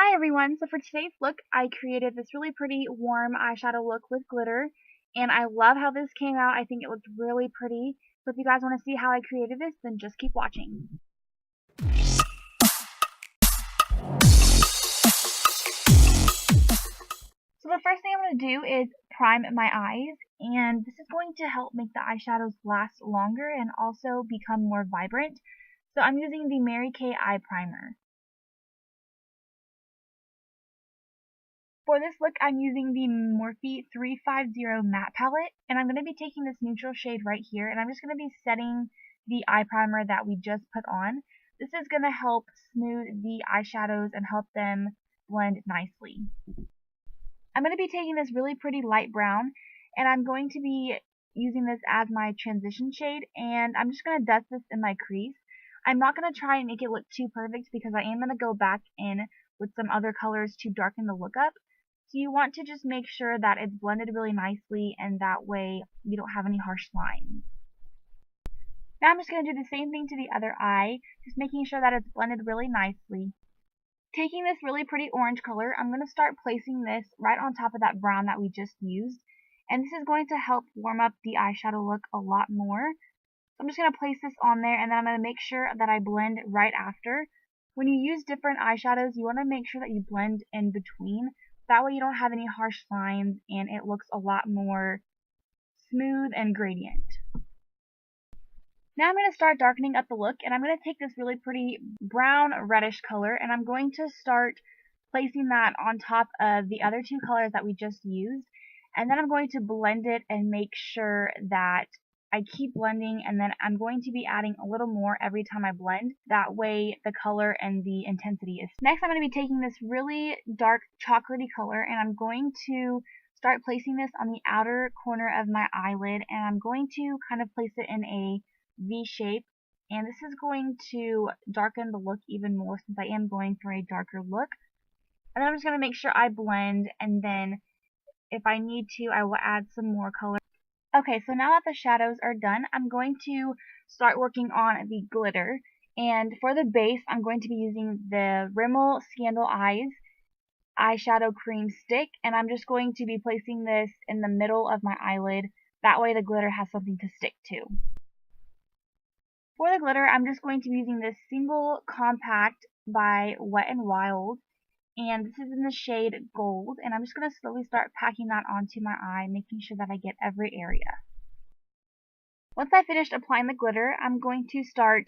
Hi everyone! So for today's look, I created this really pretty warm eyeshadow look with glitter, and I love how this came out. I think it looked really pretty. So if you guys want to see how I created this, then just keep watching. So the first thing I'm going to do is prime my eyes, and this is going to help make the eyeshadows last longer and also become more vibrant. So I'm using the Mary Kay Eye Primer. For this look, I'm using the Morphe 350 matte palette, and I'm going to be taking this neutral shade right here, and I'm just going to be setting the eye primer that we just put on. This is going to help smooth the eyeshadows and help them blend nicely. I'm going to be taking this really pretty light brown, and I'm going to be using this as my transition shade, and I'm just going to dust this in my crease. I'm not going to try and make it look too perfect because I am going to go back in with some other colors to darken the look up. So you want to just make sure that it's blended really nicely, and that way you don't have any harsh lines. Now I'm just going to do the same thing to the other eye, just making sure that it's blended really nicely. Taking this really pretty orange color, I'm going to start placing this right on top of that brown that we just used, and this is going to help warm up the eyeshadow look a lot more. So I'm just going to place this on there, and then I'm going to make sure that I blend right after. When you use different eyeshadows, you want to make sure that you blend in between. That way you don't have any harsh lines and it looks a lot more smooth and gradient. Now I'm going to start darkening up the look, and I'm going to take this really pretty brown reddish color, and I'm going to start placing that on top of the other two colors that we just used, and then I'm going to blend it and make sure that I keep blending, and then I'm going to be adding a little more every time I blend. That way the color and the intensity is. Next I'm going to be taking this really dark chocolatey color, and I'm going to start placing this on the outer corner of my eyelid, and I'm going to kind of place it in a V shape, and this is going to darken the look even more since I am going for a darker look. And then I'm just going to make sure I blend, and then if I need to, I will add some more color. Okay, so now that the shadows are done, I'm going to start working on the glitter. And for the base, I'm going to be using the Rimmel Scandal Eyes eyeshadow cream stick, and I'm just going to be placing this in the middle of my eyelid. That way the glitter has something to stick to. For the glitter, I'm just going to be using this single compact by Wet n Wild, and this is in the shade Gold, and I'm just going to slowly start packing that onto my eye, making sure that I get every area. Once I finished applying the glitter, I'm going to start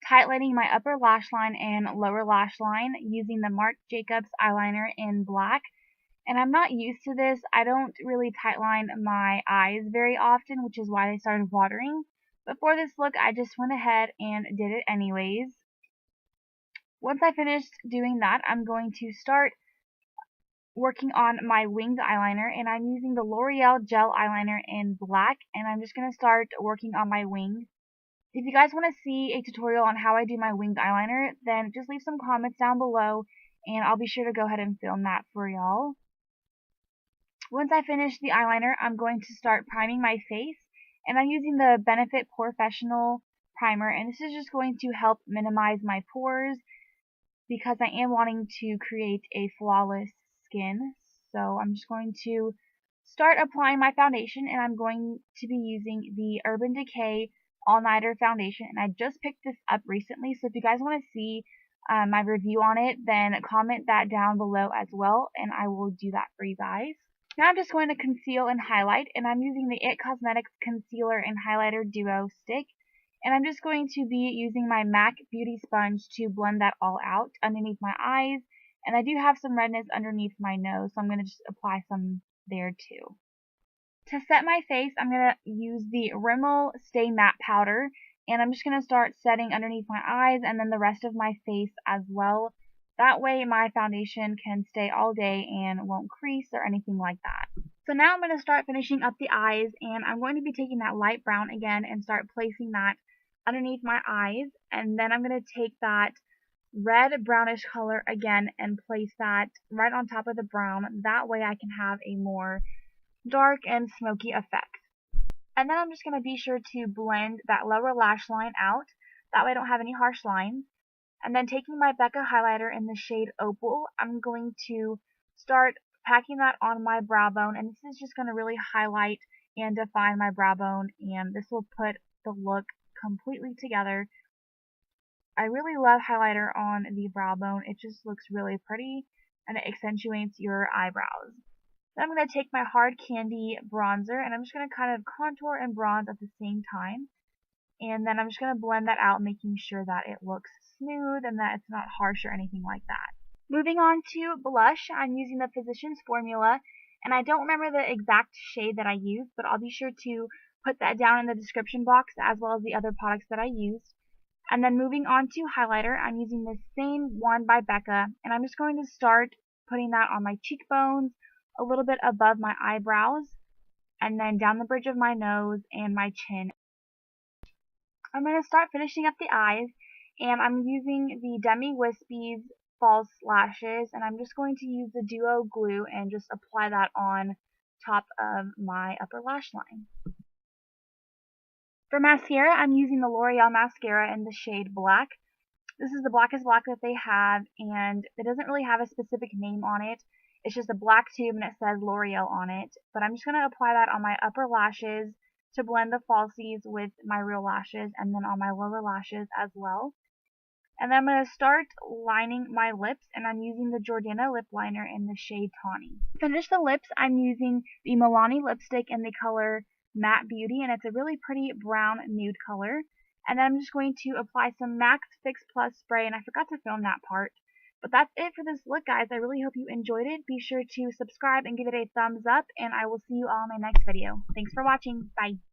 tightlining my upper lash line and lower lash line using the Marc Jacobs eyeliner in black. And I'm not used to this. I don't really tightline my eyes very often, which is why they started watering. But for this look, I just went ahead and did it anyways. Once I finished doing that, I'm going to start working on my winged eyeliner, and I'm using the L'Oreal Gel Eyeliner in black, and I'm just going to start working on my wing. If you guys want to see a tutorial on how I do my winged eyeliner, then just leave some comments down below, and I'll be sure to go ahead and film that for y'all. Once I finish the eyeliner, I'm going to start priming my face, and I'm using the Benefit Porefessional primer, and this is just going to help minimize my pores because I am wanting to create a flawless skin. So I'm just going to start applying my foundation, and I'm going to be using the Urban Decay All Nighter foundation, and I just picked this up recently, so if you guys want to see my review on it, then comment that down below as well, and I will do that for you guys. Now I'm just going to conceal and highlight, and I'm using the IT Cosmetics Concealer and Highlighter Duo Stick, and I'm just going to be using my MAC Beauty Sponge to blend that all out underneath my eyes, and I do have some redness underneath my nose, so I'm going to just apply some there too. To set my face, I'm going to use the Rimmel Stay Matte Powder, and I'm just going to start setting underneath my eyes and then the rest of my face as well. That way my foundation can stay all day and won't crease or anything like that. So now I'm going to start finishing up the eyes, and I'm going to be taking that light brown again and start placing that underneath my eyes, and then I'm going to take that red brownish color again and place that right on top of the brown. That way I can have a more dark and smoky effect. And then I'm just going to be sure to blend that lower lash line out. That way I don't have any harsh lines. And then taking my Becca highlighter in the shade Opal, I'm going to start packing that on my brow bone, and this is just going to really highlight and define my brow bone, and this will put the look completely together. I really love highlighter on the brow bone. It just looks really pretty and it accentuates your eyebrows. Then I'm going to take my hard candy bronzer and I'm just going to kind of contour and bronze at the same time. And then I'm just going to blend that out, making sure that it looks smooth and that it's not harsh or anything like that. Moving on to blush, I'm using the Physicians Formula, and I don't remember the exact shade that I used, but I'll be sure to put that down in the description box as well as the other products that I used. And then moving on to highlighter, I'm using the same one by Becca, and I'm just going to start putting that on my cheekbones, a little bit above my eyebrows, and then down the bridge of my nose and my chin. I'm going to start finishing up the eyes, and I'm using the Demi Whispie's false lashes, and I'm just going to use the Duo glue and just apply that on top of my upper lash line. For mascara, I'm using the L'Oreal mascara in the shade Black. This is the blackest black that they have, and it doesn't really have a specific name on it. It's just a black tube and it says L'Oreal on it. But I'm just going to apply that on my upper lashes to blend the falsies with my real lashes, and then on my lower lashes as well. And then I'm going to start lining my lips, and I'm using the Jordana Lipliner in the shade Tawny. To finish the lips, I'm using the Milani Lipstick in the color Matte Beauty, and it's a really pretty brown nude color. And then I'm just going to apply some MAC Fix Plus spray, and I forgot to film that part. But that's it for this look, guys. I really hope you enjoyed it. Be sure to subscribe and give it a thumbs up, and I will see you all in my next video. Thanks for watching. Bye.